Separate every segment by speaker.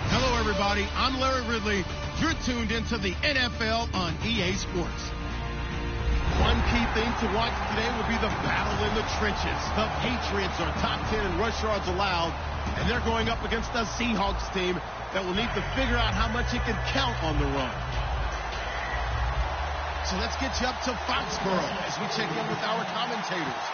Speaker 1: Hello, everybody. I'm Larry Ridley. You're tuned into the NFL on EA Sports. One key thing to watch today will be the battle in the trenches. The Patriots are top 10 in rush yards allowed, and they're going up against a Seahawks team that will need to figure out how much it can count on the run. So let's get you up to Foxborough as we check in with our commentators,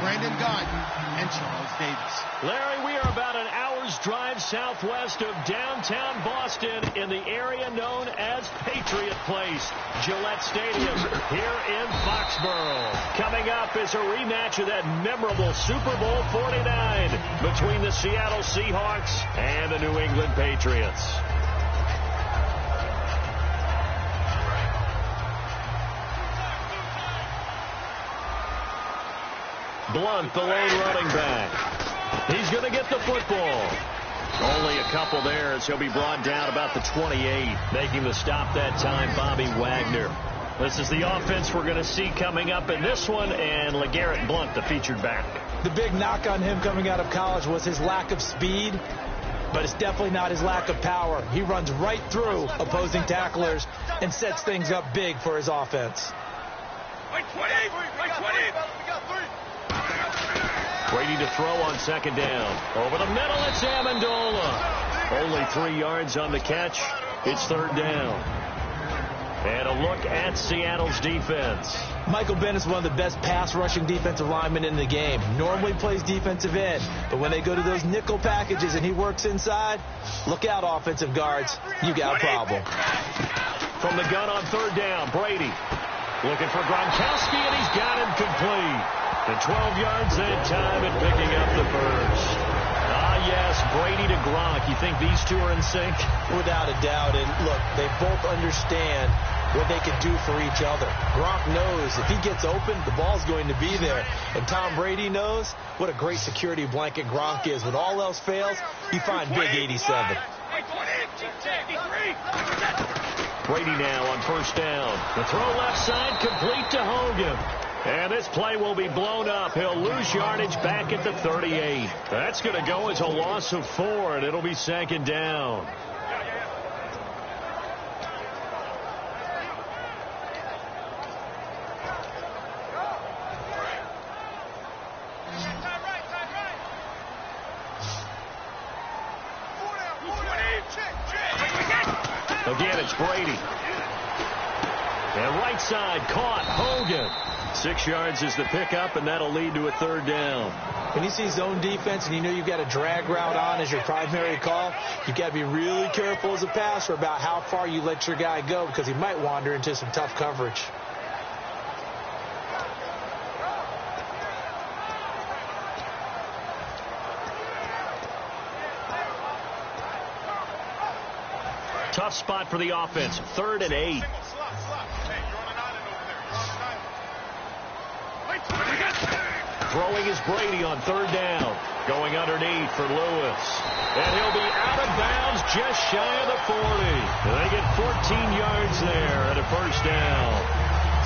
Speaker 1: Brandon Godden and Charles Davis.
Speaker 2: Larry, we are about an hour's drive southwest of downtown Boston in the area known as Patriot Place, Gillette Stadium, here in Foxborough. Coming up is a rematch of that memorable Super Bowl 49 between the Seattle Seahawks and the New England Patriots. Blunt, the lone running back. He's going to get the football. Only a couple there as he'll be brought down about the 28. Making the stop that time, Bobby Wagner. This is the offense we're going to see coming up in this one, and LeGarrette Blunt, the featured back.
Speaker 3: The big knock on him coming out of college was his lack of speed, but it's definitely not his lack of power. He runs right through opposing tacklers and sets things up big for his offense.
Speaker 2: Brady to throw on second down. Over the middle, it's Amendola. Only 3 yards on the catch. It's third down. And a look at Seattle's defense.
Speaker 3: Michael Bennett's one of the best pass-rushing defensive linemen in the game. Normally plays defensive end, but when they go to those nickel packages and he works inside, look out, offensive guards. You got a problem.
Speaker 2: From the gun on third down, Brady looking for Gronkowski, and he's got him complete. And 12 yards that time and picking up the first. Ah, yes, Brady to Gronk. You think these two are in sync?
Speaker 3: Without a doubt. And look, they both understand what they can do for each other. Gronk knows if he gets open, the ball's going to be there. And Tom Brady knows what a great security blanket Gronk is. When all else fails, you find big 87.
Speaker 2: Brady now on first down. The throw left side complete to Hogan. And this play will be blown up. He'll lose yardage back at the 38. That's going to go as a loss of 4, and it'll be second down. Again, it's Brady. And right side caught. Hogan. 6 yards is the pickup, and that'll lead to a third down.
Speaker 3: When you see zone defense and you know you've got a drag route on as your primary call, you've got to be really careful as a passer about how far you let your guy go because he might wander into some tough coverage.
Speaker 2: Tough spot for the offense. 3rd and 8. Throwing is Brady on third down. Going underneath for Lewis. And he'll be out of bounds just shy of the 40. They get 14 yards there at a first down.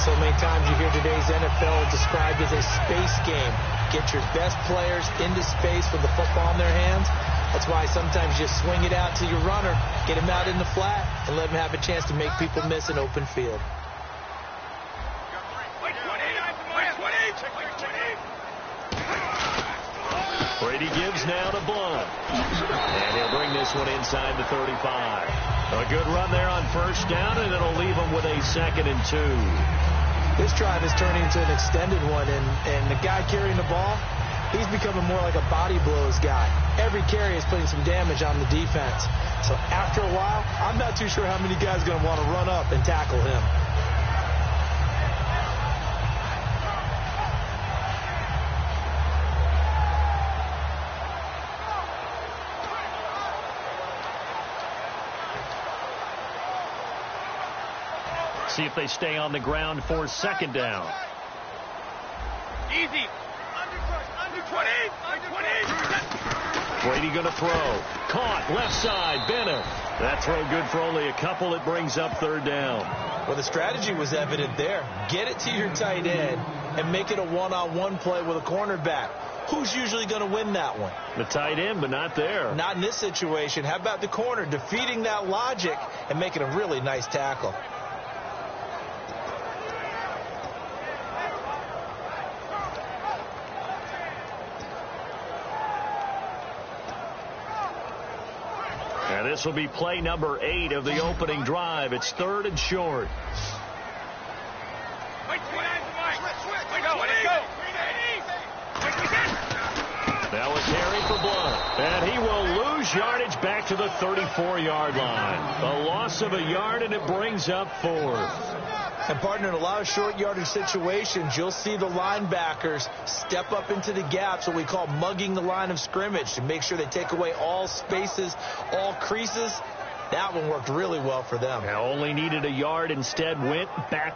Speaker 3: So many times you hear today's NFL described as a space game. Get your best players into space with the football in their hands. That's why sometimes you just swing it out to your runner, get him out in the flat, and let him have a chance to make people miss an open field.
Speaker 2: Brady gives now to Blunt. And he'll bring this one inside the 35. A good run there on first down, and it'll leave him with a 2nd and 2.
Speaker 3: This drive is turning into an extended one, and the guy carrying the ball, he's becoming more like a body blows guy. Every carry is putting some damage on the defense. So after a while, I'm not too sure how many guys are going to want to run up and tackle him.
Speaker 2: See if they stay on the ground for second down.
Speaker 4: Easy. Under 20.
Speaker 2: Brady going to throw. Caught left side. Bennett. That throw good for only a couple. It brings up third down.
Speaker 3: Well, the strategy was evident there. Get it to your tight end and make it a one-on-one play with a cornerback. Who's usually going to win that one?
Speaker 2: The tight end, but not there.
Speaker 3: Not in this situation. How about the corner defeating that logic and making a really nice tackle?
Speaker 2: And this will be play number 8 of the opening drive. It's 3rd and short. Now a carry for Blunt. And he will lose yardage back to the 34-yard line. A loss of a yard, and it brings up 4th.
Speaker 3: And, partner, in a lot of short yardage situations, you'll see the linebackers step up into the gaps, what we call mugging the line of scrimmage, to make sure they take away all spaces, all creases. That one worked really well for them.
Speaker 2: Now only needed a yard, instead went back.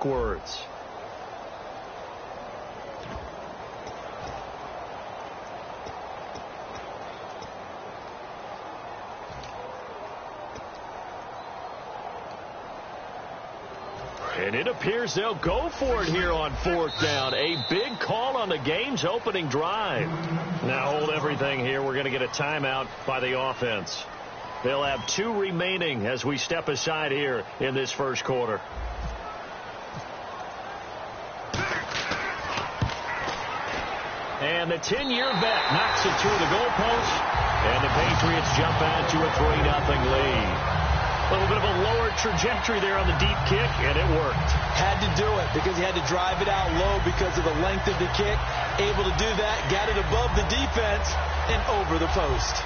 Speaker 2: Words. And it appears they'll go for it here on 4th down. A big call on the game's opening drive. Now hold everything here. We're going to get a timeout by the offense. They'll have 2 remaining as we step aside here in this first quarter. And the 10-year vet knocks it through the goalpost, and the Patriots jump out to a 3-0 lead. A little bit of a lower trajectory there on the deep kick, and it worked.
Speaker 3: Had to do it because he had to drive it out low because of the length of the kick. Able to do that, got it above the defense and over the post.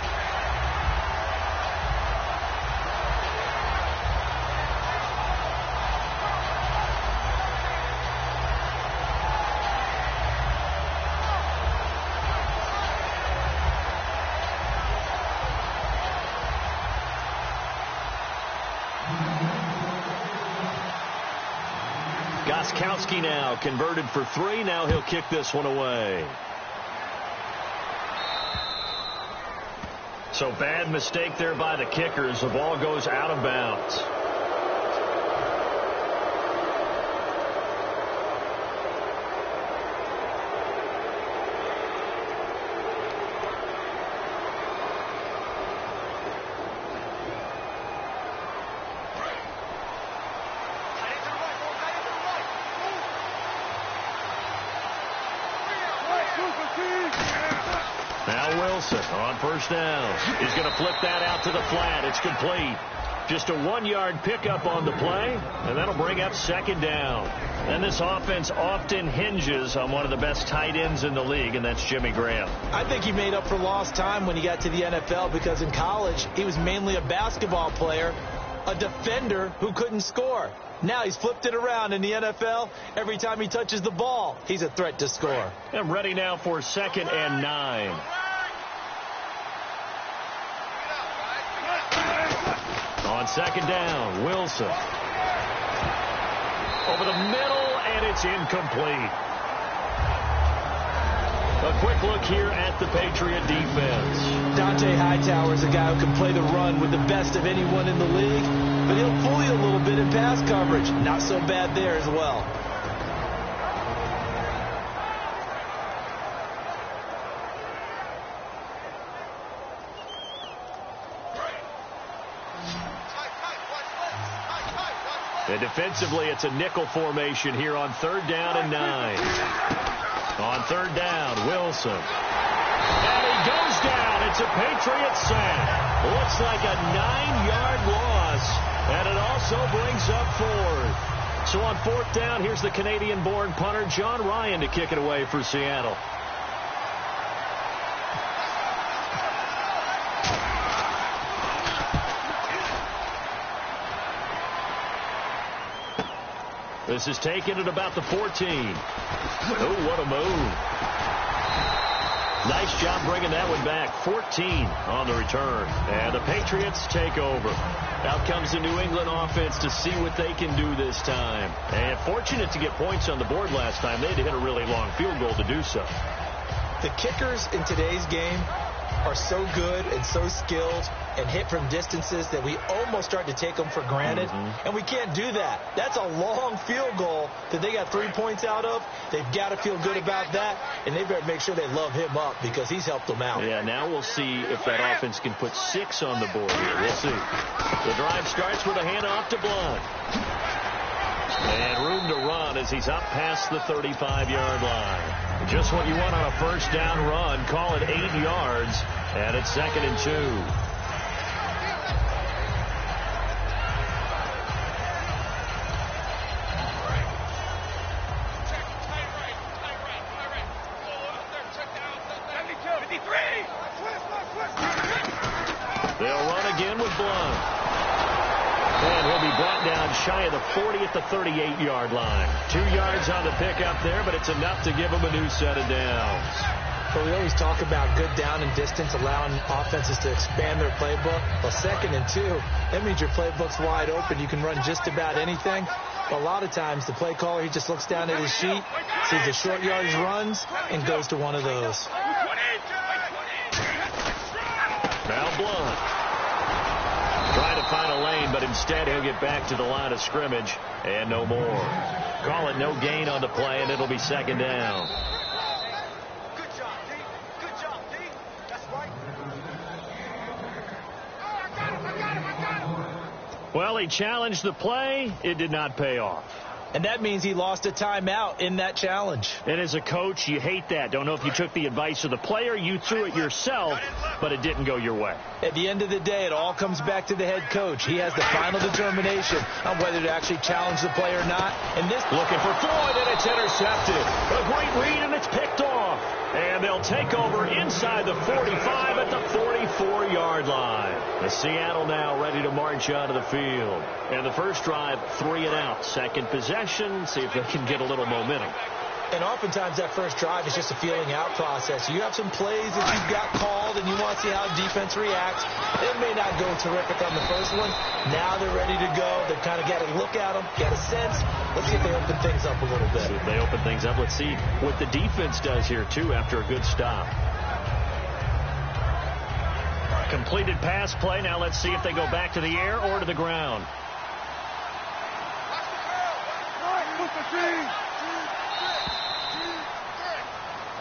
Speaker 2: Gocoogs now converted for 3. Now he'll kick this one away. So bad mistake there by the kickers. The ball goes out of bounds. Now Wilson on first down. He's going to flip that out to the flat. It's complete. Just a 1-yard pickup on the play, and that'll bring up 2nd down. And this offense often hinges on one of the best tight ends in the league, and that's Jimmy Graham.
Speaker 3: I think he made up for lost time when he got to the NFL because in college he was mainly a basketball player, a defender who couldn't score. Now he's flipped it around in the NFL. Every time he touches the ball, he's a threat to score.
Speaker 2: And ready now for 2nd and 9. On 2nd down, Wilson. Over the middle, and it's incomplete. A quick look here at the Patriot defense.
Speaker 3: Dante Hightower is a guy who can play the run with the best of anyone in the league, but he'll fool you a little bit in pass coverage. Not so bad there as well.
Speaker 2: And defensively, it's a nickel formation here on 3rd down and 9. On third down, Wilson. And he goes down. It's a Patriot sack. Looks like a 9-yard loss. And it also brings up fourth. So on fourth down, here's the Canadian-born punter, John Ryan, to kick it away for Seattle. This is taken at about the 14. Oh, what a move. Nice job bringing that one back. 14 on the return. And the Patriots take over. Out comes the New England offense to see what they can do this time. And fortunate to get points on the board last time. They had to hit a really long field goal to do so.
Speaker 3: The kickers in today's game are so good and so skilled and hit from distances that we almost start to take them for granted. And we can't do that. That's a long field goal that they got 3 points out of. They've got to feel good about that, and they better make sure they love him up because he's helped them out.
Speaker 2: Yeah, now we'll see if that offense can put 6 on the board here. We'll see. The drive starts with a handoff to Blunt. And room to run as he's up past the 35-yard line. Just what you want on a first down run. Call it 8 yards, and it's 2nd and 2. They'll run again with Blunt. And he'll be brought down shy of the 40 at the 38-yard line. 2 yards on the pickup there, but it's enough to give him a new set of downs.
Speaker 3: So we always talk about good down and distance, allowing offenses to expand their playbook. Well, 2nd and 2, that means your playbook's wide open. You can run just about anything. But a lot of times, the play caller, he just looks down at his sheet, sees the short yardage runs, and goes to one of those.
Speaker 2: Now Blunt. Trying to find a lane, but instead he'll get back to the line of scrimmage and no more. Call it no gain on the play, and it'll be 2nd down.
Speaker 4: Good job, D. Good job, D. That's right. Oh, I got him.
Speaker 2: Well, he challenged the play. It did not pay off.
Speaker 3: And that means he lost a timeout in that challenge.
Speaker 2: And as a coach, you hate that. Don't know if you took the advice of the player, you threw it yourself, but it didn't go your way.
Speaker 3: At the end of the day, it all comes back to the head coach. He has the final determination on whether to actually challenge the play or not. And this
Speaker 2: looking for Floyd, and it's intercepted. A great read, and it's picked off. And they'll take over inside the 45 at the 44-yard line. The Seattle now ready to march out of the field. And the first drive, 3 and out. Second possession, see if they can get a little momentum.
Speaker 3: And oftentimes that first drive is just a feeling out process. You have some plays that you've got called and you want to see how defense reacts. It may not go terrific on the first one. Now they're ready to go. They've kind of got to look at them, get a sense. Let's see if they open things up a little bit.
Speaker 2: See if they open things up. Let's see what the defense does here, too, after a good stop. Completed pass play. Now let's see if they go back to the air or to the ground.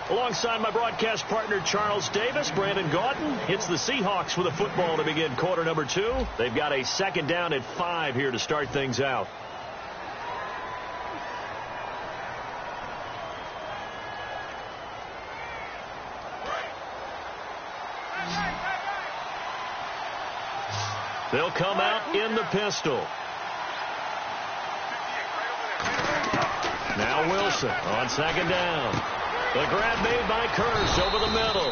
Speaker 2: Alongside my broadcast partner, Charles Davis, Brandon Gauton hits the Seahawks with a football to begin quarter number 2. They've got a 2nd down at 5 here to start things out. They'll come out in the pistol. Now Wilson on 2nd down. The grab made by Kearse over the middle.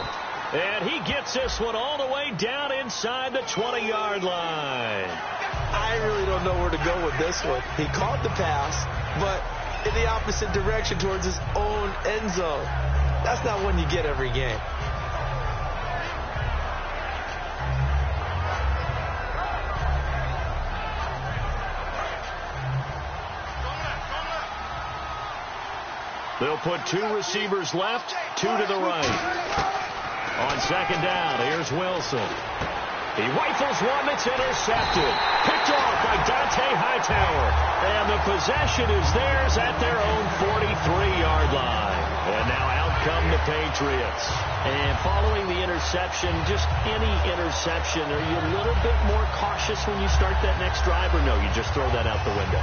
Speaker 2: And he gets this one all the way down inside the 20-yard line.
Speaker 3: I really don't know where to go with this one. He caught the pass, but in the opposite direction towards his own end zone. That's not one you get every game.
Speaker 2: They'll put 2 receivers left, 2 to the right. On 2nd down, here's Wilson. He rifles one that's intercepted. Picked off by Dante Hightower. And the possession is theirs at their own 43-yard line. And now out come the Patriots. And following the interception, just any interception, are you a little bit more cautious when you start that next drive, or no, you just throw that out the window?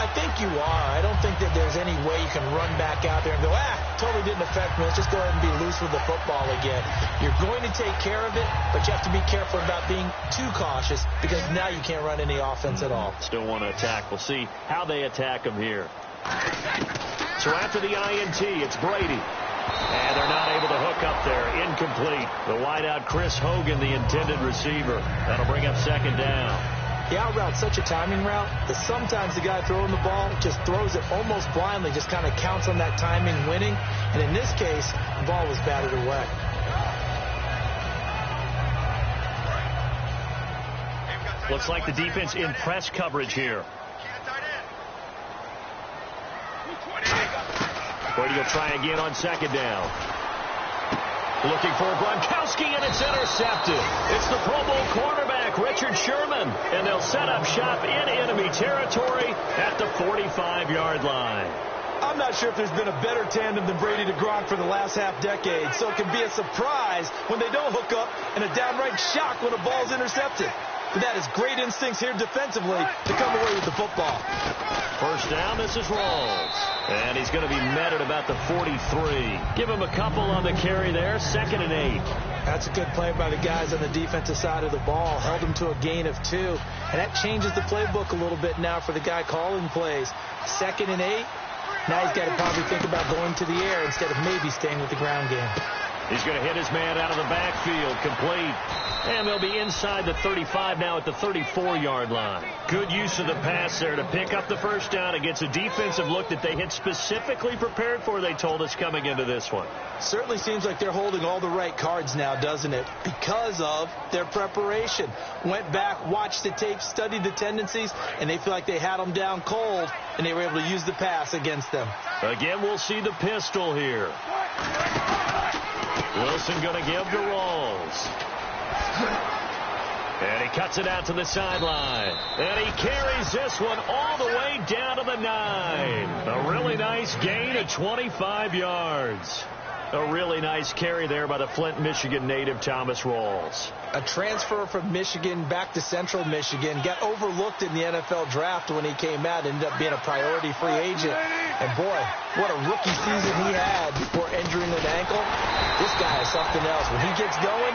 Speaker 3: I think you are. I don't think that there's any way you can run back out there and go, totally didn't affect me. Let's just go ahead and be loose with the football again. You're going to take care of it, but you have to be careful about being too cautious because now you can't run any offense at all.
Speaker 2: Still want to attack. We'll see how they attack them here. So after the INT, it's Brady. And they're not able to hook up there. Incomplete. The wideout, Chris Hogan, the intended receiver. That'll bring up second down.
Speaker 3: The out route's such a timing route that sometimes the guy throwing the ball just throws it almost blindly, just kind of counts on that timing winning. And in this case, the ball was batted away.
Speaker 2: Looks like the defense in press coverage here. Brady will try again on second down. Looking for Gronkowski, and it's intercepted. It's the Pro Bowl quarterback, Richard Sherman. And they'll set up shop in enemy territory at the 45-yard line.
Speaker 3: I'm not sure if there's been a better tandem than Brady to Gronk for the last half-decade, so it can be a surprise when they don't hook up and a downright shock when a ball's intercepted. But that is great instincts here defensively to come away with the football.
Speaker 2: First down, this is Rawls. And he's going to be met at about the 43. Give him a couple on the carry there, 2nd and 8.
Speaker 3: That's a good play by the guys on the defensive side of the ball. Held him to a gain of 2. And that changes the playbook a little bit now for the guy calling plays. 2nd and 8. Now he's got to probably think about going to the air instead of maybe staying with the ground game.
Speaker 2: He's going to hit his man out of the backfield, complete. And they'll be inside the 35 now at the 34-yard line. Good use of the pass there to pick up the first down against a defensive look that they had specifically prepared for, they told us, coming into this one.
Speaker 3: Certainly seems like they're holding all the right cards now, doesn't it? Because of their preparation. Went back, watched the tape, studied the tendencies, and they feel like they had them down cold, and they were able to use the pass against them.
Speaker 2: Again, we'll see the pistol here. Wilson going to give to Rawls. And he cuts it out to the sideline. And he carries this one all the way down to the 9. A really nice gain of 25 yards. A really nice carry there by the Flint, Michigan native Thomas Rawls.
Speaker 3: A transfer from Michigan back to Central Michigan. Got overlooked in the NFL draft when he came out. Ended up being a priority free agent. And boy, what a rookie season he had before injuring an ankle. This guy is something else. When he gets going,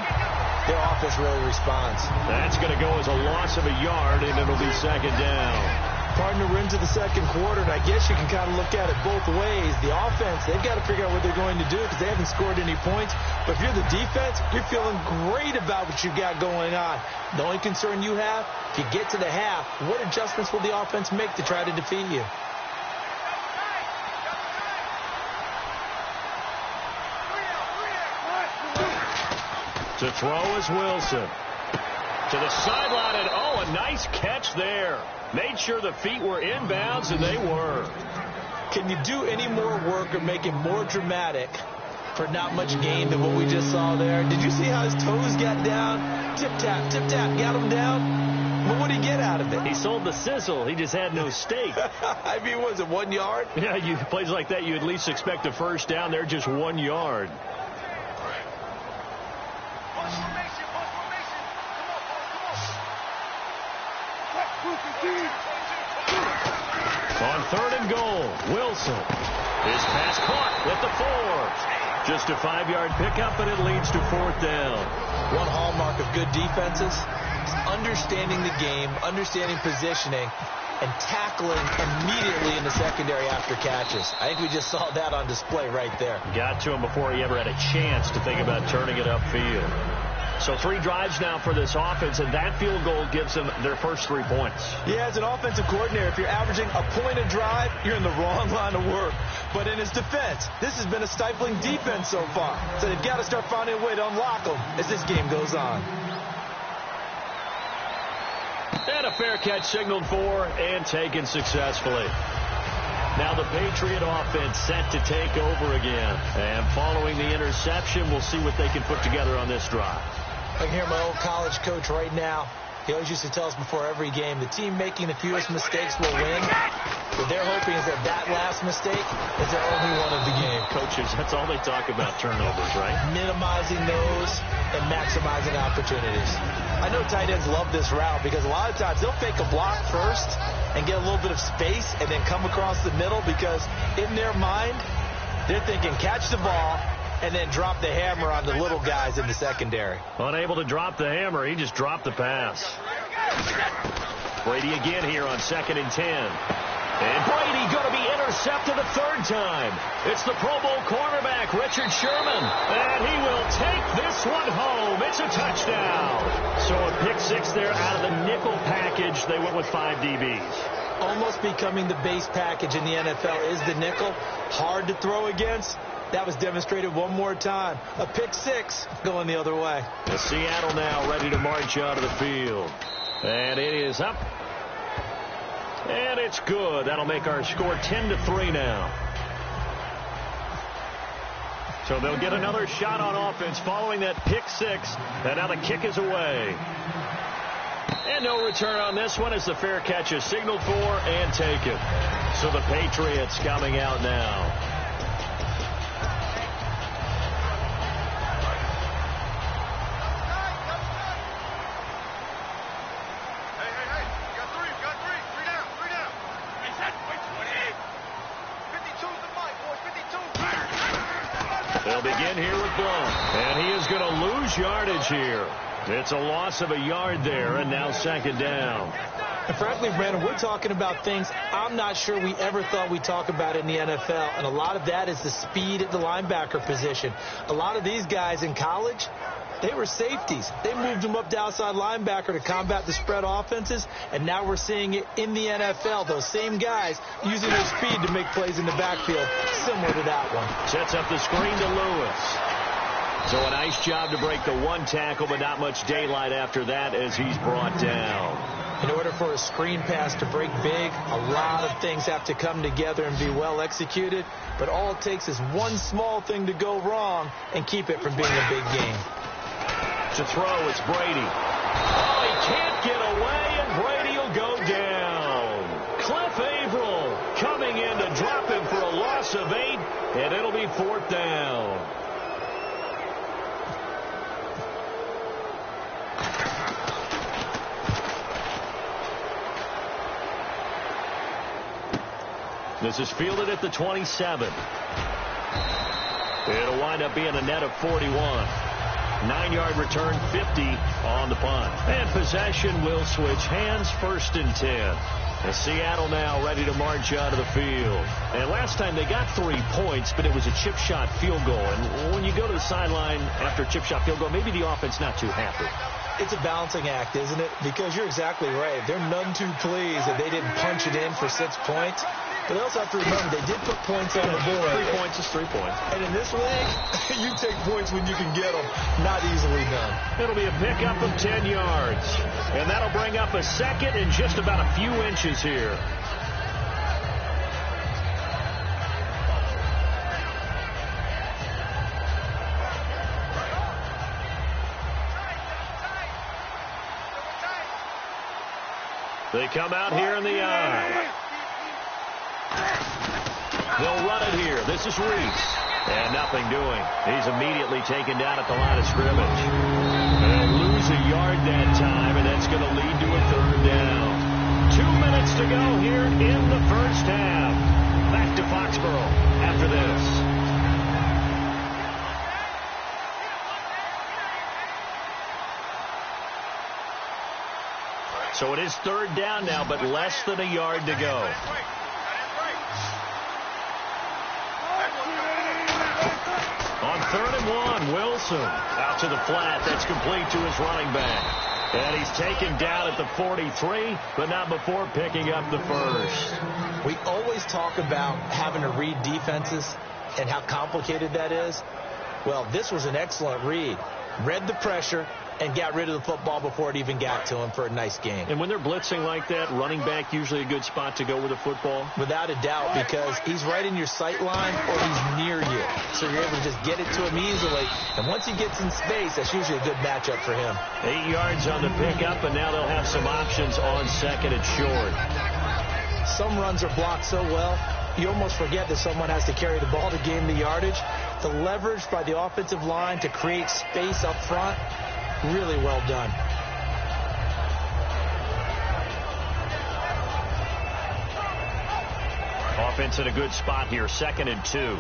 Speaker 3: their offense really responds.
Speaker 2: That's going to go as a loss of a yard, and it'll be second down.
Speaker 3: Partner, we're into the second quarter, and I guess you can kind of look at it both ways. The offense, they've got to figure out what they're going to do because they haven't scored any points. But if you're the defense, you're feeling great about what you've got going on. The only concern you have, if you get to the half, what adjustments will the offense make to try to defeat you?
Speaker 2: To throw is Wilson. To the sideline, and a nice catch there. Made sure the feet were inbounds, and they were.
Speaker 3: Can you do any more work or make it more dramatic for not much gain than what we just saw there? Did you see how his toes got down? Tip-tap, got him down. But what did he get out of it?
Speaker 2: He sold the sizzle. He just had no steak.
Speaker 3: I mean, was it 1 yard?
Speaker 2: Yeah, plays like that, you at least expect a first down. They're just 1 yard. On 3rd and goal, Wilson. His pass caught at the 4. Just a 5-yard pickup, and it leads to 4th down.
Speaker 3: One hallmark of good defenses is understanding the game, understanding positioning, and tackling immediately in the secondary after catches. I think we just saw that on display right there.
Speaker 2: Got to him before he ever had a chance to think about turning it upfield. So 3 drives now for this offense, and that field goal gives them their first 3 points.
Speaker 3: Yeah, as an offensive coordinator, if you're averaging a point a drive, you're in the wrong line of work. But in his defense, this has been a stifling defense so far. So they've got to start finding a way to unlock them as this game goes on.
Speaker 2: And a fair catch signaled for and taken successfully. Now the Patriot offense set to take over again. And following the interception, we'll see what they can put together on this drive.
Speaker 3: I can hear my old college coach right now He always used to tell us before every game, the team making the fewest mistakes will win. What they're hoping is that last mistake is their only one of the game.
Speaker 2: Coaches, that's all they talk about, turnovers, right?
Speaker 3: Minimizing those and maximizing opportunities. I know tight ends love this route because a lot of times they'll fake a block first and get a little bit of space and then come across the middle because in their mind, they're thinking catch the ball and then drop the hammer on the little guys in the secondary.
Speaker 2: Unable to drop the hammer, he just dropped the pass. Brady again here on 2nd and 10. And Brady going to be intercepted a third time. It's the Pro Bowl cornerback, Richard Sherman. And he will take this one home. It's a touchdown. So a pick six there out of the nickel package. They went with 5 DBs.
Speaker 3: Almost becoming the base package in the NFL is the nickel. Hard to throw against. That was demonstrated one more time. A pick six going the other way.
Speaker 2: Seattle now ready to march out of the field. And it is up. And it's good. That'll make our score 10-3 now. So they'll get another shot on offense following that pick six. And now the kick is away. And no return on this one as the fair catch is signaled for and taken. So the Patriots coming out now. They'll begin here with Blount. And he is going to lose yardage here. It's a loss of a yard there, and now 2nd down.
Speaker 3: And frankly, Brandon, we're talking about things I'm not sure we ever thought we'd talk about in the NFL. And a lot of that is the speed at the linebacker position. A lot of these guys in college, they were safeties. They moved them up to outside linebacker to combat the spread offenses, and now we're seeing it in the NFL. Those same guys using their speed to make plays in the backfield, similar to that one.
Speaker 2: Sets up the screen to Lewis. So a nice job to break the one tackle, but not much daylight after that as he's brought down.
Speaker 3: In order for a screen pass to break big, a lot of things have to come together and be well executed, but all it takes is one small thing to go wrong and keep it from being a big game.
Speaker 2: To throw, it's Brady. Oh, he can't get away, and Brady will go down. Cliff Averill coming in to drop him for a loss of 8, and it'll be 4th down. This is fielded at the 27. It'll wind up being a net of 41. 9-yard return, 50 on the punt. And possession will switch hands, 1st and 10. And Seattle now ready to march out of the field. And last time they got 3 points, but it was a chip shot field goal. And when you go to the sideline after a chip shot field goal, maybe the offense not too happy.
Speaker 3: It's a balancing act, isn't it? Because you're exactly right. They're none too pleased that they didn't punch it in for 6 points. But they also have to remember they did put points on the board.
Speaker 2: 3 points is 3 points.
Speaker 3: And in this league, you take points when you can get them. Not easily done.
Speaker 2: It'll be a pickup of 10 yards. And that'll bring up a 2nd and just about a few inches here. They come out here in the eye. They'll run it here. This is Reese. And nothing doing. He's immediately taken down at the line of scrimmage. They'll lose a yard that time, and that's going to lead to a 3rd down. 2 minutes to go here in the first half. Back to Foxborough after this. So it is 3rd down now, but less than a yard to go. On 3rd and 1, Wilson out to the flat. That's complete to his running back. And he's taken down at the 43, but not before picking up the 1st.
Speaker 3: We always talk about having to read defenses and how complicated that is. Well, this was an excellent read. Read the pressure, and got rid of the football before it even got to him for a nice game.
Speaker 2: And when they're blitzing like that, running back usually a good spot to go with the football?
Speaker 3: Without a doubt, because he's right in your sight line or he's near you. So you're able to just get it to him easily. And once he gets in space, that's usually a good matchup for him.
Speaker 2: 8 yards on the pickup, and now they'll have some options on second and short.
Speaker 3: Some runs are blocked so well, you almost forget that someone has to carry the ball to gain the yardage. The leverage by the offensive line to create space up front, really well done.
Speaker 2: Offense in a good spot here, 2nd and 2.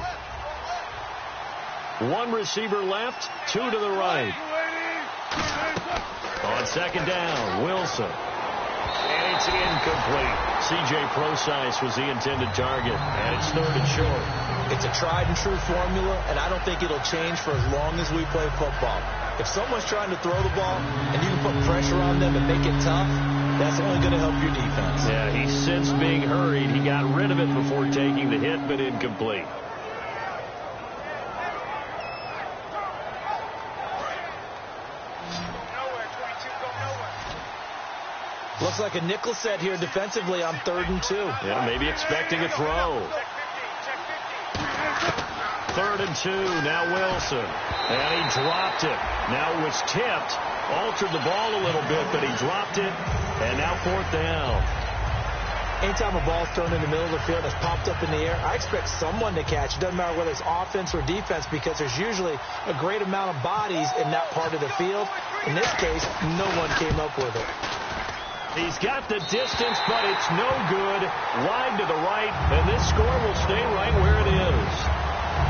Speaker 2: One receiver left, 2 to the right. On 2nd down, Wilson. And it's incomplete. C.J. Procise was the intended target, and it's 3rd and short.
Speaker 3: It's a tried-and-true formula, and I don't think it'll change for as long as we play football. If someone's trying to throw the ball and you can put pressure on them and make it tough, that's only going to help your defense.
Speaker 2: Yeah, he sensed being hurried. He got rid of it before taking the hit, but incomplete.
Speaker 3: Looks like a nickel set here defensively on 3rd and 2.
Speaker 2: Yeah, maybe expecting a throw. 3rd and 2, now Wilson. And he dropped it. Now it was tipped. Altered the ball a little bit, but he dropped it. And now 4th down.
Speaker 3: Anytime a ball's thrown in the middle of the field that's popped up in the air, I expect someone to catch. It doesn't matter whether it's offense or defense, because there's usually a great amount of bodies in that part of the field. In this case, no one came up with it.
Speaker 2: He's got the distance, but it's no good. Wide to the right, and this score will stay right where it is.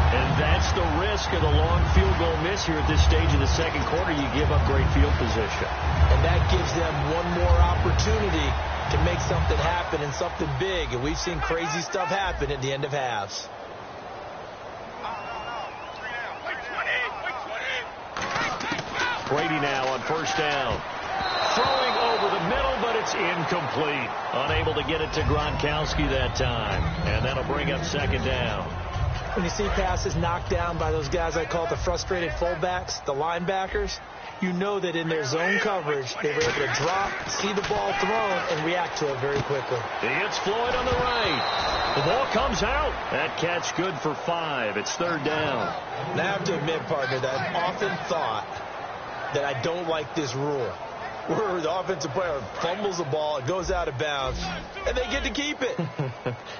Speaker 2: And that's the risk of the long field goal miss here at this stage of the 2nd quarter. You give up great field position.
Speaker 3: And that gives them one more opportunity to make something happen and something big. And we've seen crazy stuff happen at the end of halves.
Speaker 2: Brady now on 1st down. Throwing over the middle, but it's incomplete. Unable to get it to Gronkowski that time. And that'll bring up 2nd down.
Speaker 3: When you see passes knocked down by those guys I call the frustrated fullbacks, the linebackers, you know that in their zone coverage, they were able to drop, see the ball thrown, and react to it very quickly.
Speaker 2: It's Floyd on the right. The ball comes out. That catch good for 5. It's 3rd down.
Speaker 3: And I have to admit, partner, that I've often thought that I don't like this rule, where the offensive player fumbles the ball, it goes out of bounds, and they get to keep it.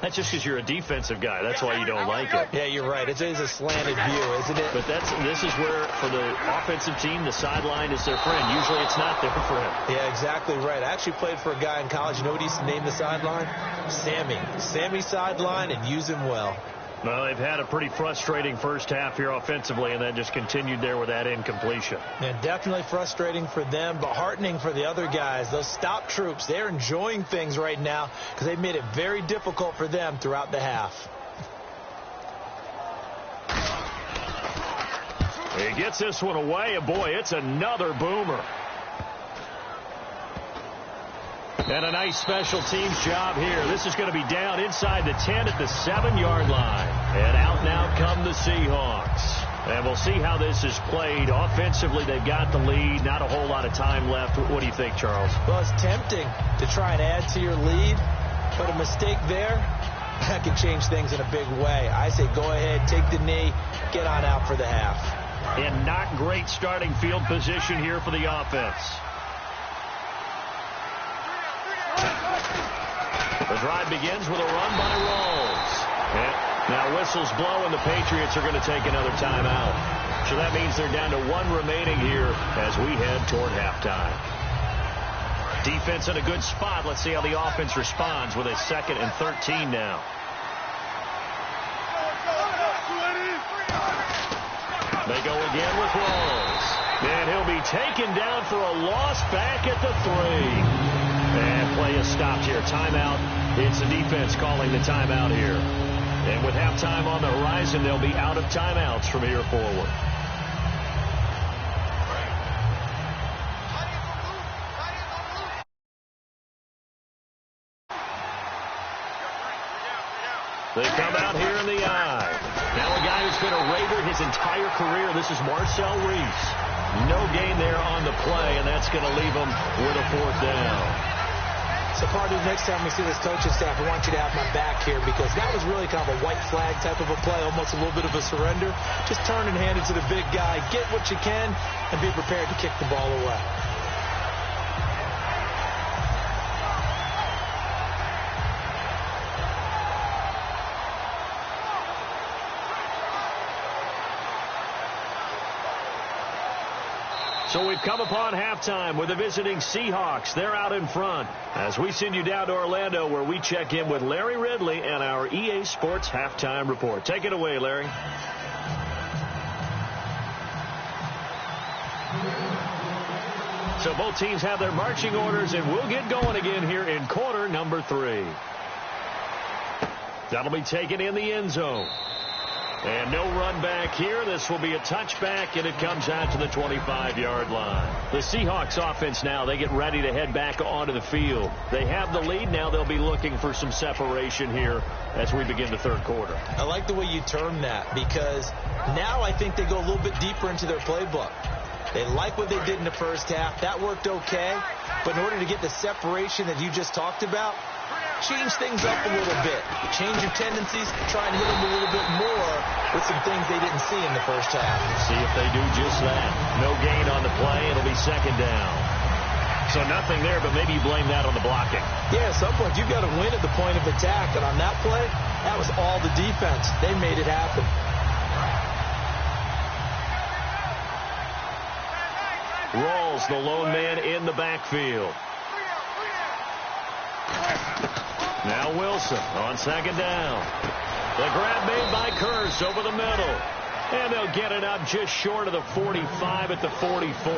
Speaker 2: That's just because you're a defensive guy. That's why you don't like it.
Speaker 3: Yeah, you're right. It is a slanted view, isn't it?
Speaker 2: But this is where, for the offensive team, the sideline is their friend. Usually it's not there for him.
Speaker 3: Yeah, exactly right. I actually played for a guy in college. You know what he used to name the sideline? Sammy. Sammy sideline, and use him well.
Speaker 2: Well, they've had a pretty frustrating first half here offensively, and then just continued there with that incompletion.
Speaker 3: Yeah, definitely frustrating for them, but heartening for the other guys. Those stop troops, they're enjoying things right now because they've made it very difficult for them throughout the half.
Speaker 2: He gets this one away, and boy, it's another boomer. And a nice special teams job here. This is going to be down inside the 10 at the 7-yard line. And out now come the Seahawks. And we'll see how this is played. Offensively, they've got the lead. Not a whole lot of time left. What do you think, Charles?
Speaker 3: Well, it's tempting to try and add to your lead, but a mistake there, that can change things in a big way. I say go ahead, take the knee, get on out for the half.
Speaker 2: And not great starting field position here for the offense. The drive begins with a run by Rawls. And now whistles blow, and the Patriots are going to take another timeout. So that means they're down to 1 remaining here as we head toward halftime. Defense in a good spot. Let's see how the offense responds with a 2nd and 13 now. They go again with Rawls. And he'll be taken down for a loss back at the 3. And play is stopped here. Timeout. It's the defense calling the timeout here. And with halftime on the horizon, they'll be out of timeouts from here forward. They come out here in the eye. Now a guy who's been a Raider his entire career. This is Marcel Reese. No gain there on the play, and that's going to leave them with a 4th down.
Speaker 3: So, Party, next time we see this coaching staff, I want you to have my back here because that was really kind of a white flag type of a play, almost a little bit of a surrender. Just turn and hand it to the big guy, get what you can, and be prepared to kick the ball away.
Speaker 2: So we've come upon halftime with the visiting Seahawks. They're out in front as we send you down to Orlando where we check in with Larry Ridley and our EA Sports Halftime Report. Take it away, Larry. So both teams have their marching orders, and we'll get going again here in quarter number 3. That'll be taken in the end zone. And no run back here. This will be a touchback, and it comes out to the 25-yard line. The Seahawks offense now, they get ready to head back onto the field. They have the lead. Now they'll be looking for some separation here as we begin the 3rd quarter.
Speaker 3: I like the way you term that because now I think they go a little bit deeper into their playbook. They like what they did in the first half. That worked okay. But in order to get the separation that you just talked about, change things up a little bit. Change your tendencies. Try and hit them a little bit more with some things they didn't see in the first half.
Speaker 2: See if they do just that. No gain on the play. It'll be 2nd down. So nothing there, but maybe you blame that on the blocking.
Speaker 3: Yeah, at some point you've got to win at the point of attack. And on that play, that was all the defense. They made it happen.
Speaker 2: Rawls, the lone man in the backfield. Now Wilson on 2nd down. The grab made by Kearse over the middle. And they'll get it up just short of the 45 at the 44.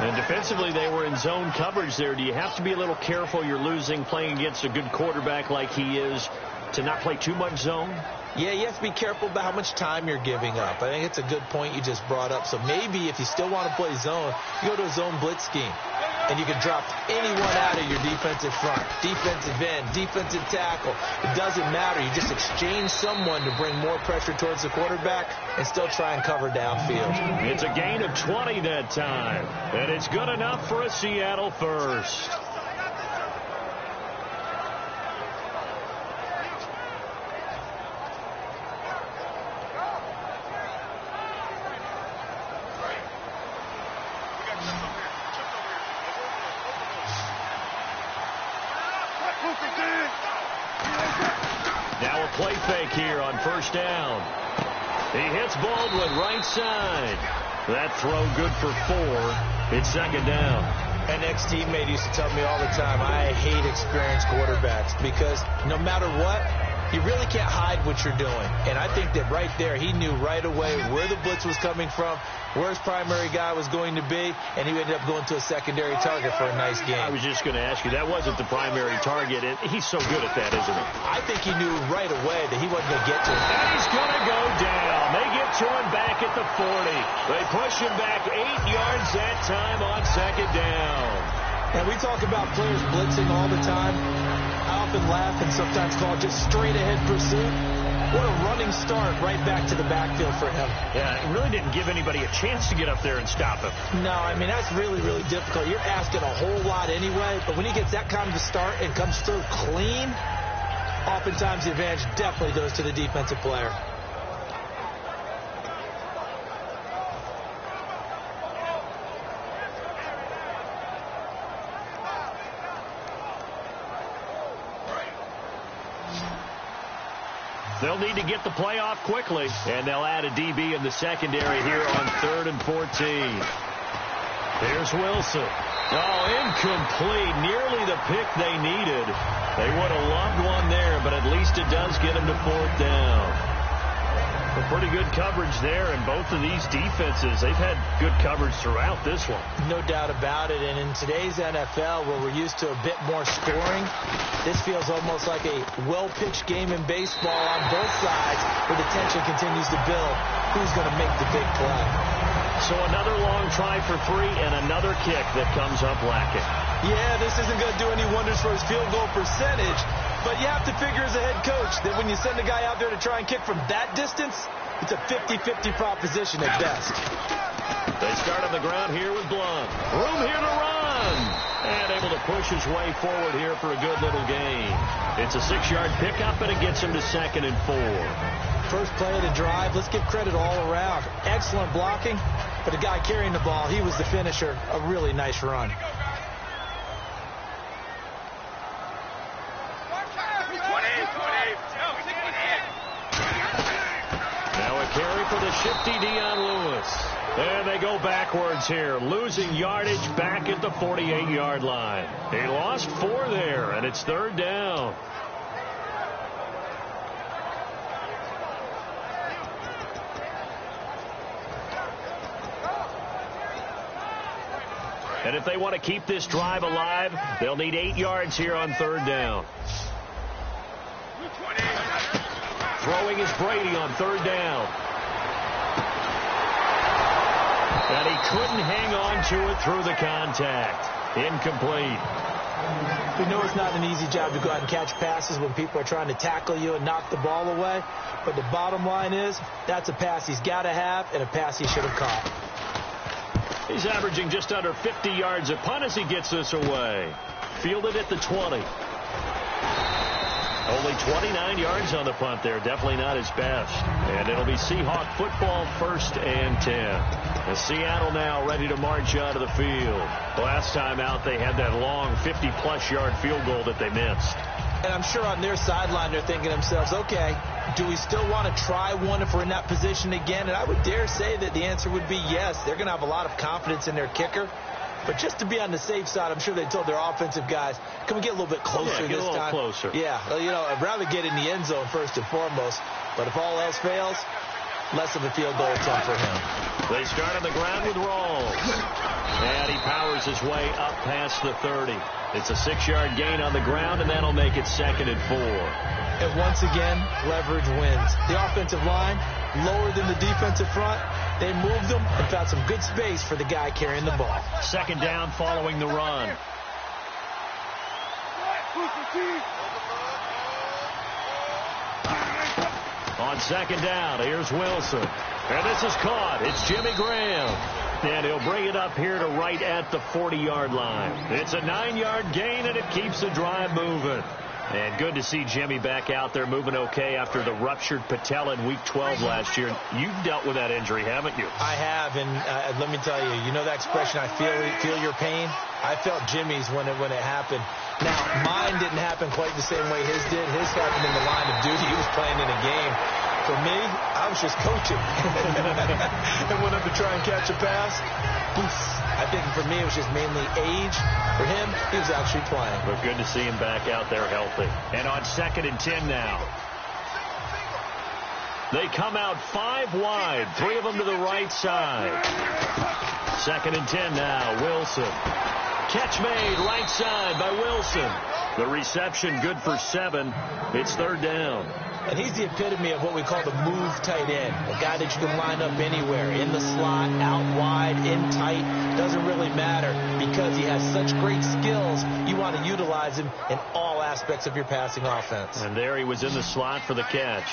Speaker 2: And defensively, they were in zone coverage there. Do you have to be a little careful? You're losing playing against a good quarterback like he is to not play too much zone?
Speaker 3: Yeah, you have to be careful about how much time you're giving up. I think it's a good point you just brought up. So maybe if you still want to play zone, you go to a zone blitz scheme. And you can drop anyone out of your defensive front, defensive end, defensive tackle. It doesn't matter. You just exchange someone to bring more pressure towards the quarterback and still try and cover downfield.
Speaker 2: It's a gain of 20 that time. And it's good enough for a Seattle first. Now a play fake here on 1st down. He hits Baldwin right side. That throw good for 4. It's 2nd down.
Speaker 3: An ex-teammate used to tell me all the time, I hate experienced quarterbacks because no matter what, you really can't hide what you're doing. And I think that right there, he knew right away where the blitz was coming from, where his primary guy was going to be, and he ended up going to a secondary target for a nice game.
Speaker 2: I was just going to ask you, that wasn't the primary target. He's so good at that, isn't he?
Speaker 3: I think he knew right away that he wasn't going to get to him.
Speaker 2: And he's going to go down. They get to him back at the 40. They push him back 8 yards that time on 2nd down.
Speaker 3: And we talk about players blitzing all the time. I often laugh and sometimes call it just straight-ahead pursuit. What a running start right back to the backfield for him.
Speaker 2: Yeah, it really didn't give anybody a chance to get up there and stop him.
Speaker 3: No, I mean, that's really, really difficult. You're asking a whole lot anyway, but when he gets that kind of a start and comes through clean, oftentimes the advantage definitely goes to the defensive player.
Speaker 2: They'll need to get the play off quickly, and they'll add a DB in the secondary here on 3rd and 14. Here's Wilson. Oh, incomplete. Nearly the pick they needed. They would have loved one there, but at least it does get them to 4th down. A pretty good coverage there, and both of these defenses, they've had good coverage throughout this one.
Speaker 3: No doubt about it, and in today's NFL, where we're used to a bit more scoring, this feels almost like a well-pitched game in baseball on both sides, where the tension continues to build. Who's going to make the big play?
Speaker 2: So another long try for 3 and another kick that comes up lacking.
Speaker 3: Yeah, this isn't going to do any wonders for his field goal percentage, but you have to figure as a head coach that when you send a guy out there to try and kick from that distance, it's a 50-50 proposition at best.
Speaker 2: They start on the ground here with Blunt. Room here to run. And able to push his way forward here for a good little gain. It's a 6-yard pickup, and it gets him to 2nd and 4.
Speaker 3: First play of the drive. Let's give credit all around. Excellent blocking. But the guy carrying the ball, he was the finisher. A really nice run.
Speaker 2: Now a carry for the shifty Dion Lewis. And they go backwards here, losing yardage back at the 48-yard line. He lost 4 there, and it's 3rd down. And if they want to keep this drive alive, they'll need 8 yards here on 3rd down. Throwing is Brady on 3rd down. And he couldn't hang on to it through the contact. Incomplete.
Speaker 3: We know it's not an easy job to go out and catch passes when people are trying to tackle you and knock the ball away. But the bottom line is, that's a pass he's got to have and a pass he should have caught.
Speaker 2: He's averaging just under 50 yards a punt as he gets this away. Fielded at the 20. Only 29 yards on the punt there. Definitely not his best. And it'll be Seahawk football, 1st and 10. And Seattle now ready to march out of the field. Last time out, they had that long 50-plus yard field goal that they missed.
Speaker 3: And I'm sure on their sideline, they're thinking to themselves, okay, do we still want to try one if we're in that position again? And I would dare say that the answer would be yes. They're going to have a lot of confidence in their kicker. But just to be on the safe side, I'm sure they told their offensive guys, can we get a little bit closer
Speaker 2: this time?
Speaker 3: Get a little
Speaker 2: closer.
Speaker 3: Yeah, you know, I'd rather get in the end zone first and foremost. But if all else fails, less of a field goal attempt for him.
Speaker 2: They start on the ground with Rawls. And he powers his way up past the 30. It's a 6-yard gain on the ground, and that'll make it 2nd and 4.
Speaker 3: And once again, leverage wins. The offensive line, lower than the defensive front. They moved them and found some good space for the guy carrying the ball.
Speaker 2: 2nd down following the run. On 2nd down, here's Wilson. And this is caught. It's Jimmy Graham. And he'll bring it up here to right at the 40-yard line. It's a 9-yard gain, and it keeps the drive moving. And good to see Jimmy back out there moving okay after the ruptured patella in Week 12 last year. You've dealt with that injury, haven't you?
Speaker 3: I have, and let me tell you, you know that expression, I feel your pain? I felt Jimmy's when it happened. Now, mine didn't happen quite the same way his did. His happened in the line of duty. He was playing in a game. For me, I was just coaching. And went up to try and catch a pass. I think for me, it was just mainly age. For him, he was actually playing.
Speaker 2: But good to see him back out there healthy. And on 2nd and 10 now. They come out 5 wide. 3 of them to the right side. 2nd and 10 now. Wilson. Catch made right side by Wilson. The reception good for 7. It's 3rd down.
Speaker 3: And he's the epitome of what we call the move tight end. A guy that you can line up anywhere. In the slot, out wide, in tight. Doesn't really matter because he has such great skills. You want to utilize him in all aspects of your passing offense.
Speaker 2: And there he was in the slot for the catch.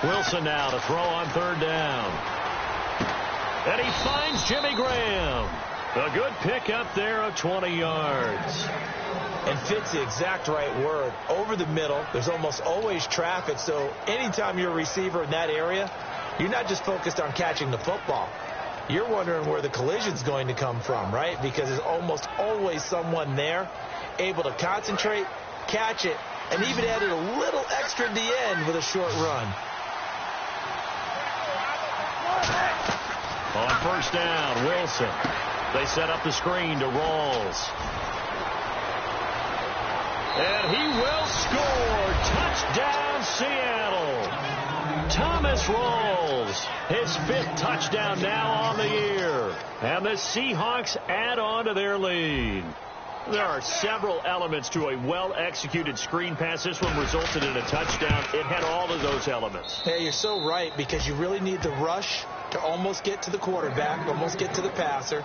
Speaker 2: Wilson now to throw on 3rd down. And he finds Jimmy Graham. A good pickup there of 20 yards.
Speaker 3: And fits the exact right word. Over the middle, there's almost always traffic, so anytime you're a receiver in that area, you're not just focused on catching the football. You're wondering where the collision's going to come from, right? Because there's almost always someone there able to concentrate, catch it, and even added a little extra at the end with a short run.
Speaker 2: On 1st down, Wilson. They set up the screen to Rawls. And he will score. Touchdown, Seattle. Thomas Rawls, his 5th touchdown now on the year. And the Seahawks add on to their lead. There are several elements to a well-executed screen pass. This one resulted in a touchdown. It had all of those elements.
Speaker 3: Hey, you're so right, because you really need the rush to almost get to the quarterback, almost get to the passer.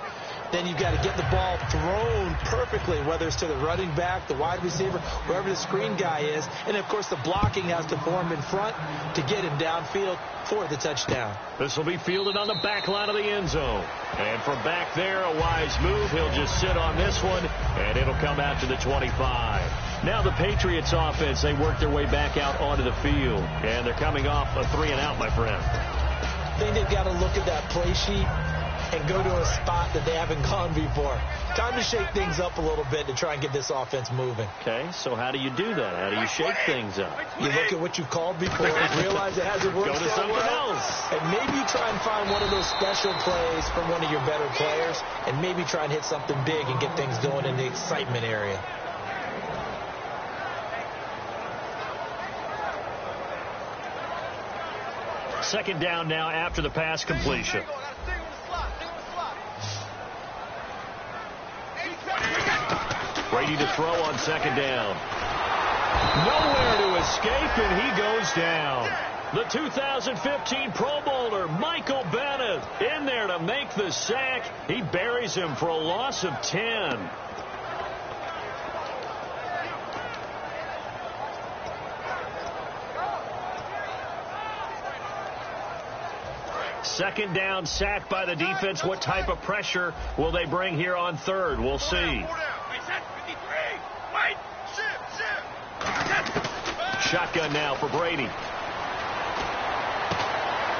Speaker 3: Then you've got to get the ball thrown perfectly perfectly, whether it's to the running back, the wide receiver, wherever the screen guy is. And, of course, the blocking has to form in front to get him downfield for the touchdown.
Speaker 2: This will be fielded on the back line of the end zone. And from back there, a wise move. He'll just sit on this one, and it'll come out to the 25. Now the Patriots offense, they work their way back out onto the field. And they're coming off a 3-and-out, my friend.
Speaker 3: I think they've got to look at that play sheet and go to a spot that they haven't gone before. Time to shake things up a little bit to try and get this offense moving.
Speaker 2: Okay, so how do you do that? How do you shake things up?
Speaker 3: You look at what you've called before, realize it hasn't worked
Speaker 2: Go to something else.
Speaker 3: and maybe try and find one of those special plays from one of your better players, and maybe try and hit something big and get things going in the excitement area.
Speaker 2: Second down now after the pass completion. Brady to throw on second down. Nowhere to escape, and he goes down. The 2015 Pro Bowler, Michael Bennett, in there to make the sack. He buries him for a loss of 10. Second down, sacked by the defense. What type of pressure will they bring here on third? We'll see. Shotgun now for Brady.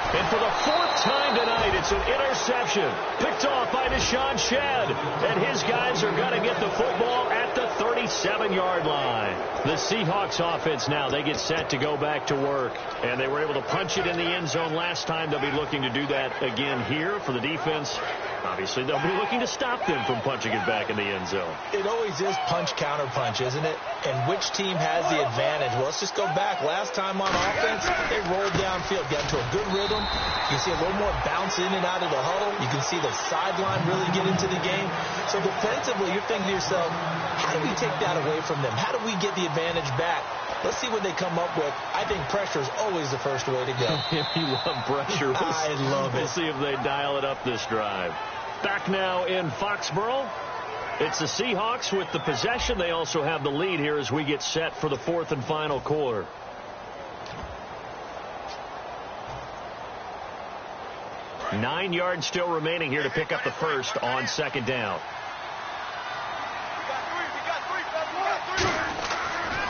Speaker 2: And for the fourth time tonight, it's an interception. Picked off by Deshaun Shedd. And his guys are going to get the football at the 37-yard line. The Seahawks offense now, they get set to go back to work. And they were able to punch it in the end zone last time. They'll be looking to do that again here for the defense. Obviously, they'll be looking to stop them from punching it back in the end zone.
Speaker 3: It always is punch, counter punch, isn't it? And which team has the advantage? Well, let's just go back. Last time on offense, they rolled downfield, got into a good rhythm. You can see a little more bounce in and out of the huddle. You can see the sideline really get into the game. So defensively, you're thinking to yourself, how do we take that away from them? How do we get the advantage back? Let's see what they come up with. I think pressure is always the first way to go.
Speaker 2: If you love pressure,
Speaker 3: I love it.
Speaker 2: We'll see if they dial it up this drive. Back now in Foxborough. It's the Seahawks with the possession. They also have the lead here as we get set for the fourth and final quarter. Nine yards still remaining here to pick up the first on second down.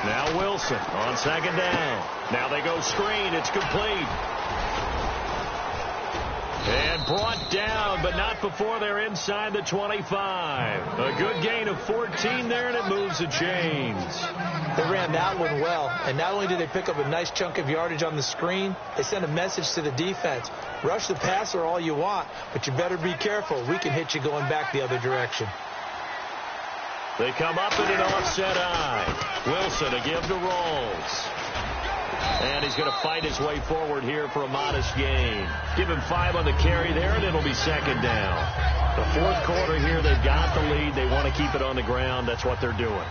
Speaker 2: Now Wilson on second down. Now they go screen. It's complete. And brought down, but not before they're inside the 25. A good gain of 14 there, and it moves the chains.
Speaker 3: They ran that one well, and not only did they pick up a nice chunk of yardage on the screen, they sent a message to the defense. Rush the passer all you want, but you better be careful. We can hit you going back the other direction.
Speaker 2: They come up in an offset eye. Wilson to give to Rolls. And he's going to fight his way forward here for a modest gain. Give him 5 on the carry there, and it'll be second down. The fourth quarter here, they've got the lead. They want to keep it on the ground. That's what they're doing.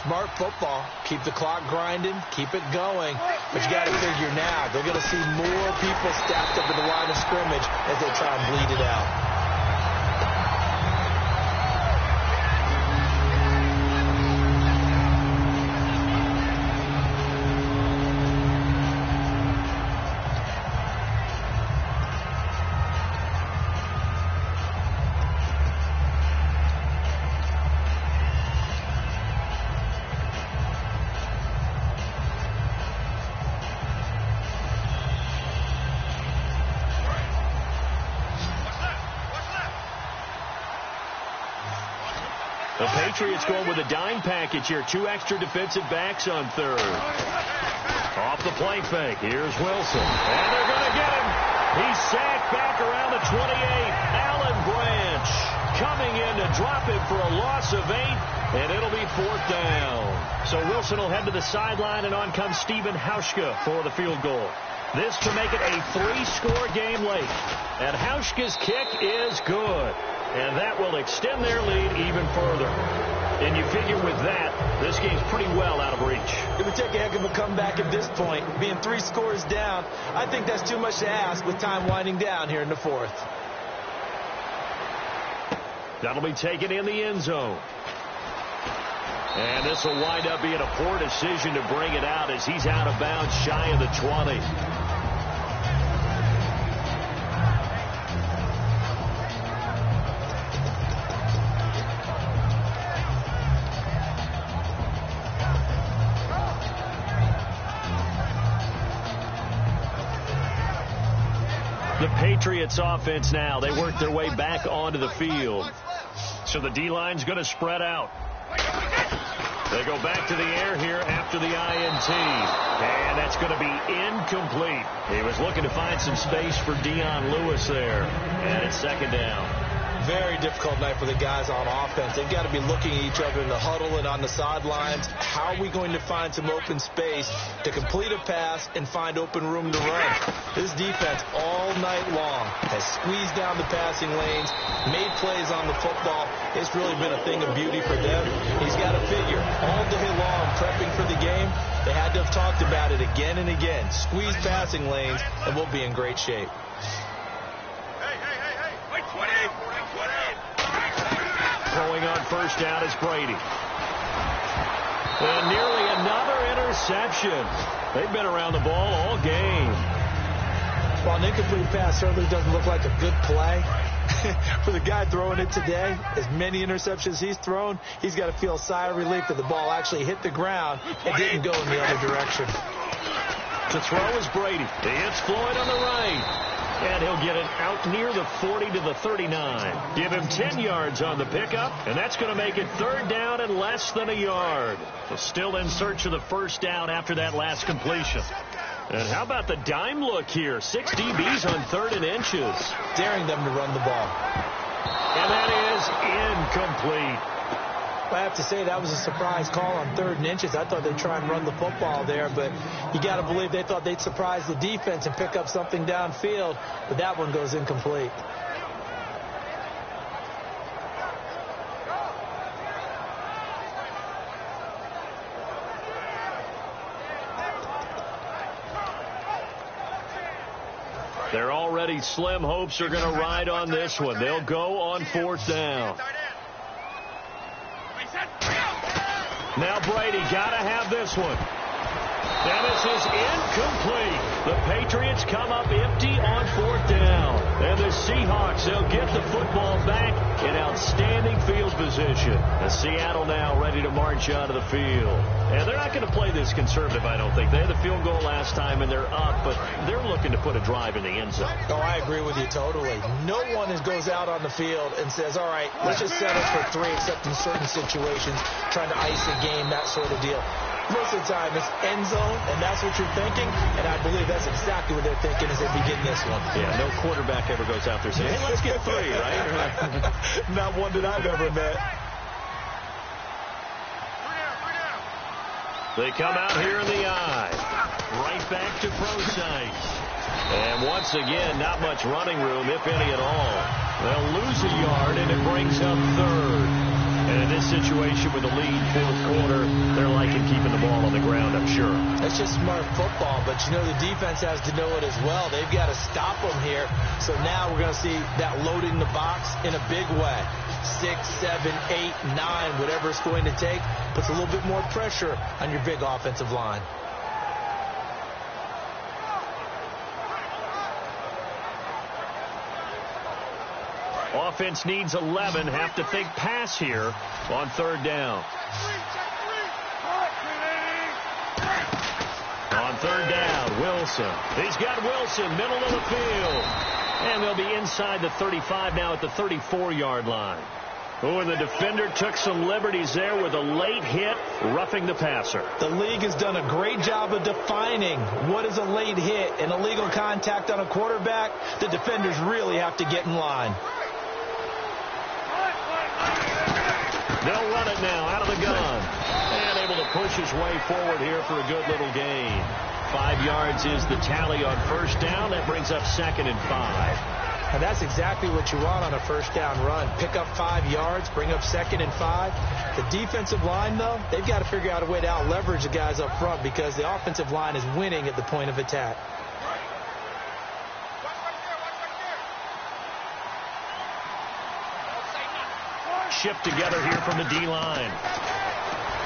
Speaker 3: Smart football. Keep the clock grinding. Keep it going. But you got to figure now, they're going to see more people stacked up in the line of scrimmage as they try and bleed it out.
Speaker 2: The Patriots going with a dime package here. 2 extra defensive backs on third. Off the play fake. Here's Wilson. And they're going to get him. He's sacked back around the 28. Alan Branch coming in to drop him for a loss of 8. And it'll be fourth down. So Wilson will head to the sideline, and on comes Stephen Hauschka for the field goal. This to make it a 3-score game late. And Hauschka's kick is good. And that will extend their lead even further. And you figure with that, this game's pretty well out of reach.
Speaker 3: It would take a heck of a comeback at this point. Being 3 scores down, I think that's too much to ask with time winding down here in the fourth.
Speaker 2: That'll be taken in the end zone. And this will wind up being a poor decision to bring it out as he's out of bounds shy of the 20. The Patriots offense now. They work their way back onto the field. So the D-line's going to spread out. They go back to the air here after the INT. And that's going to be incomplete. He was looking to find some space for Dion Lewis there. And it's second down.
Speaker 3: Very difficult night for the guys on offense. They've got to be looking at each other in the huddle and on the sidelines. How are we going to find some open space to complete a pass and find open room to run? This defense all night long has squeezed down the passing lanes, made plays on the football. It's really been a thing of beauty for them. He's got to figure all day long prepping for the game. They had to have talked about it again and again. Squeeze passing lanes and we'll be in great shape.
Speaker 2: Throwing on first down is Brady. And nearly another interception. They've been around the ball all game.
Speaker 3: While an incomplete pass certainly doesn't look like a good play, for the guy throwing it today, as many interceptions he's thrown, he's got to feel a sigh of relief that the ball actually hit the ground and didn't go in the other direction.
Speaker 2: To throw is Brady. It's Floyd on the right. And he'll get it out near the 40 to the 39. Give him 10 yards on the pickup, and that's going to make it third down and less than a yard. So still in search of the first down after that last completion. And how about the dime look here? 6 DBs on 3rd and inches.
Speaker 3: Daring them to run the ball.
Speaker 2: And that is incomplete.
Speaker 3: I have to say that was a surprise call on 3rd and inches. I thought they'd try and run the football there, but you got to believe they thought they'd surprise the defense and pick up something downfield, but that one goes incomplete.
Speaker 2: Their already slim hopes are going to ride on this one. They'll go on 4th down. Now Brady got to have this one. And this is incomplete. The Patriots come up empty on 4th down. And the Seahawks, they'll get the football back in outstanding field position. And Seattle now ready to march out of the field. And they're not going to play this conservative, I don't think. They had the field goal last time, and they're up, but they're looking to put a drive in the end zone.
Speaker 3: Oh, I agree with you totally. No one goes out on the field and says, all right, let's just settle for 3, except in certain situations, trying to ice a game, that sort of deal. Most of the time, it's end zone, and that's what you're thinking, and I believe that's exactly what they're thinking as they begin this one.
Speaker 2: Yeah, no quarterback ever goes out there saying, hey, let's get 3, right?
Speaker 3: Not one that I've ever met.
Speaker 2: They come out here in the eye. Right back to Prosite. And once again, not much running room, if any at all. They'll lose a yard, and it brings up 3rd. And in this situation with the lead, 4th quarter, they're liking keeping the ball on the ground, I'm sure.
Speaker 3: That's just smart football, but you know the defense has to know it as well. They've got to stop them here. So now we're going to see that loading the box in a big way. 6, 7, 8, 9, whatever it's going to take, puts a little bit more pressure on your big offensive line.
Speaker 2: Offense needs 11. Have to think pass here on 3rd down. On 3rd down, Wilson. He's got Wilson, middle of the field. And they'll be inside the 35 now at the 34-yard line. Oh, and the defender took some liberties there with a late hit, roughing the passer.
Speaker 3: The league has done a great job of defining what is a late hit and illegal contact on a quarterback. The defenders really have to get in line.
Speaker 2: They'll run it now out of the gun. And able to push his way forward here for a good little gain. 5 yards is the tally on 1st down. That brings up 2nd and 5.
Speaker 3: And that's exactly what you want on a 1st down run. Pick up 5 yards, bring up 2nd and 5. The defensive line, though, they've got to figure out a way to out-leverage the guys up front because the offensive line is winning at the point of attack.
Speaker 2: Shift together here from the D-line.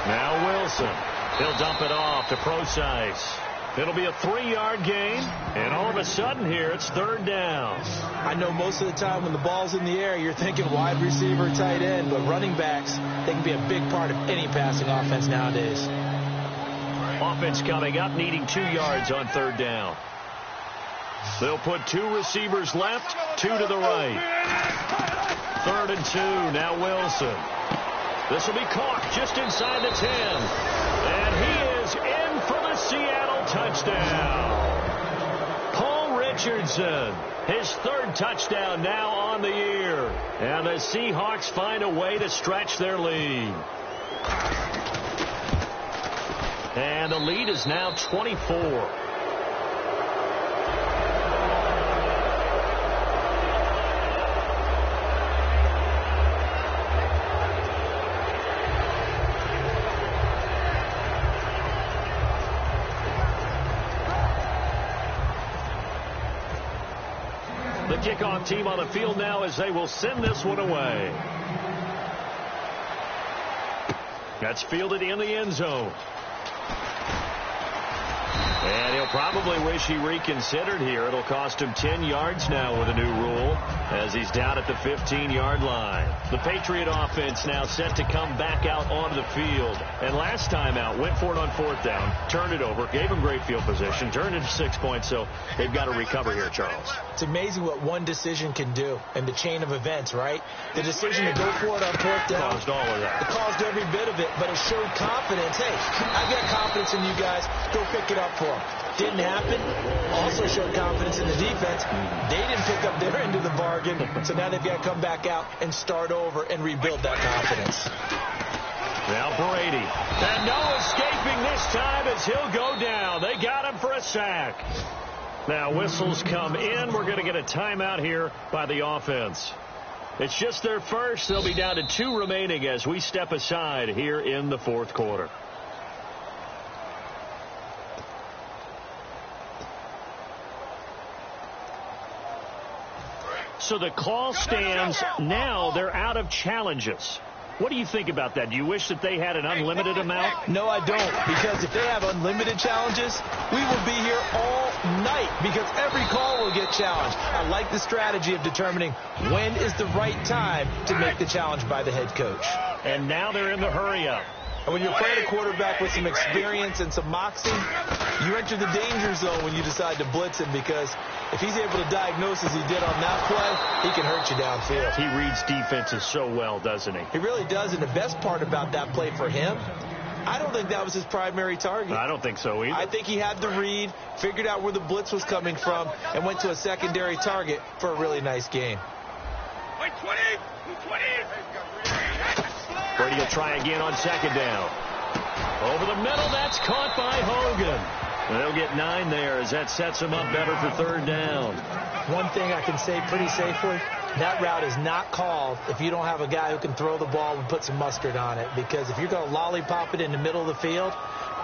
Speaker 2: Now Wilson. He'll dump it off to Procise. It'll be a 3-yard gain, and all of a sudden here, it's 3rd down.
Speaker 3: I know most of the time when the ball's in the air, you're thinking wide receiver, tight end, but running backs, they can be a big part of any passing offense nowadays.
Speaker 2: Offense coming up, needing 2 yards on 3rd down. They'll put 2 receivers left, 2 to the right. 3rd and 2, now Wilson. This will be caught just inside the 10. And he is in for the Seattle touchdown. Paul Richardson, his 3rd touchdown now on the year. And the Seahawks find a way to stretch their lead. And the lead is now 24. The kickoff team on the field now as they will send this one away. That's fielded in the end zone. And he'll probably wish he reconsidered here. It'll cost him 10 yards now with a new rule as he's down at the 15-yard line. The Patriot offense now set to come back out onto the field. And last time out, went for it on 4th down, turned it over, gave him great field position, turned it to 6 points, so they've got to recover here, Charles.
Speaker 3: It's amazing what one decision can do in the chain of events, right? The decision to go for it on 4th down.
Speaker 2: Caused all of that.
Speaker 3: It caused every bit of it, but it showed confidence. Hey, I've got confidence in you guys. Go pick it up for them. Didn't happen. Also showed confidence in the defense. They didn't pick up their end of the bargain, so now they've got to come back out and start over and rebuild that confidence.
Speaker 2: Now Brady. And no escaping this time as he'll go down. They got him for a sack. Now whistles come in. We're going to get a timeout here by the offense. It's just their first. They'll be down to 2 remaining as we step aside here in the 4th quarter. So the call stands. Now they're out of challenges. What do you think about that? Do you wish that they had an unlimited amount?
Speaker 3: No, I don't, because if they have unlimited challenges, we will be here all night because every call will get challenged. I like the strategy of determining when is the right time to make the challenge by the head coach.
Speaker 2: And now they're in the hurry-up.
Speaker 3: And when you're playing a quarterback with some experience and some moxie, you enter the danger zone when you decide to blitz him, because if he's able to diagnose as he did on that play, he can hurt you downfield.
Speaker 2: He reads defenses so well, doesn't he?
Speaker 3: He really does, and the best part about that play for him, I don't think that was his primary target.
Speaker 2: I don't think so either.
Speaker 3: I think he had the read, figured out where the blitz was coming from, and went to a secondary target for a really nice gain.
Speaker 2: Brady will try again on 2nd down. Over the middle, that's caught by Hogan. They'll get 9 there as that sets him up better for 3rd down.
Speaker 3: One thing I can say pretty safely, that route is not called if you don't have a guy who can throw the ball and put some mustard on it. Because if you're going to lollipop it in the middle of the field,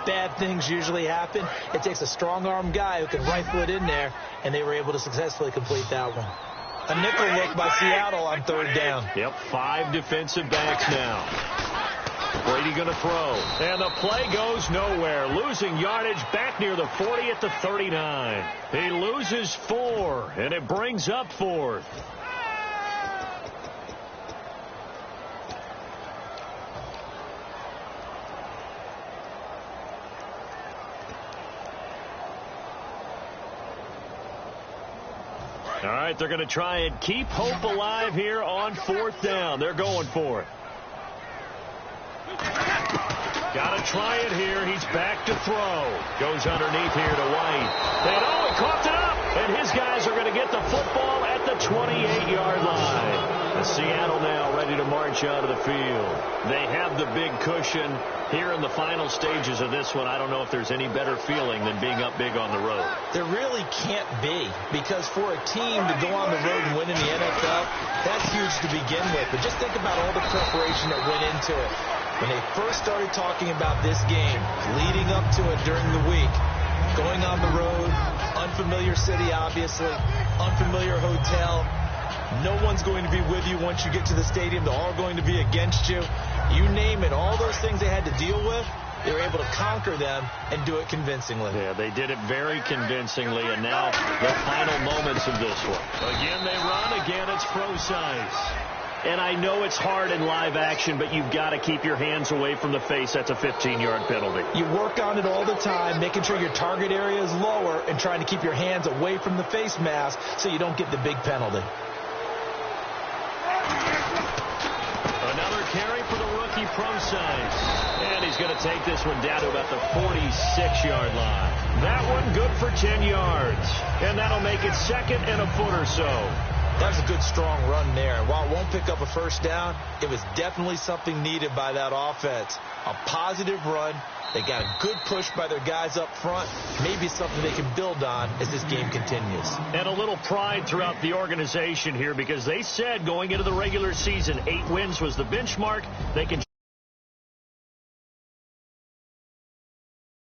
Speaker 3: bad things usually happen. It takes a strong-arm guy who can rifle it in there, and they were able to successfully complete that one. A nickel look by Seattle on 3rd down.
Speaker 2: Yep, 5 defensive backs now. Brady going to throw. And the play goes nowhere. Losing yardage back near the 40 at the 39. He loses 4, and it brings up 4th. All right, they're going to try and keep hope alive here on 4th down. They're going for it. Got to try it here. He's back to throw. Goes underneath here to White. And he coughed it up. And his guys are going to get the football at the 28-yard line. And Seattle now ready to march out of the field. They have the big cushion here in the final stages of this one. I don't know if there's any better feeling than being up big on the road.
Speaker 3: There really can't be, because for a team to go on the road and win in the NFL, that's huge to begin with. But just think about all the preparation that went into it. When they first started talking about this game, leading up to it during the week, going on the road, unfamiliar city, obviously, unfamiliar hotel. No one's going to be with you once you get to the stadium. They're all going to be against you. You name it. All those things they had to deal with, they were able to conquer them and do it convincingly.
Speaker 2: Yeah, they did it very convincingly, and now the final moments of this one. Again, they run. Again, it's Frosize. And I know it's hard in live action, but you've got to keep your hands away from the face. That's a 15-yard penalty.
Speaker 3: You work on it all the time, making sure your target area is lower and trying to keep your hands away from the face mask so you don't get the big penalty.
Speaker 2: Another carry for the rookie Frosize. And he's going to take this one down to about the 46-yard line. That one good for 10 yards. And that'll make it second and a foot or so.
Speaker 3: That was a good, strong run there. And while it won't pick up a first down, it was definitely something needed by that offense. A positive run. They got a good push by their guys up front. Maybe something they can build on as this game continues.
Speaker 2: And a little pride throughout the organization here because they said going into the regular season, 8 wins was the benchmark. They can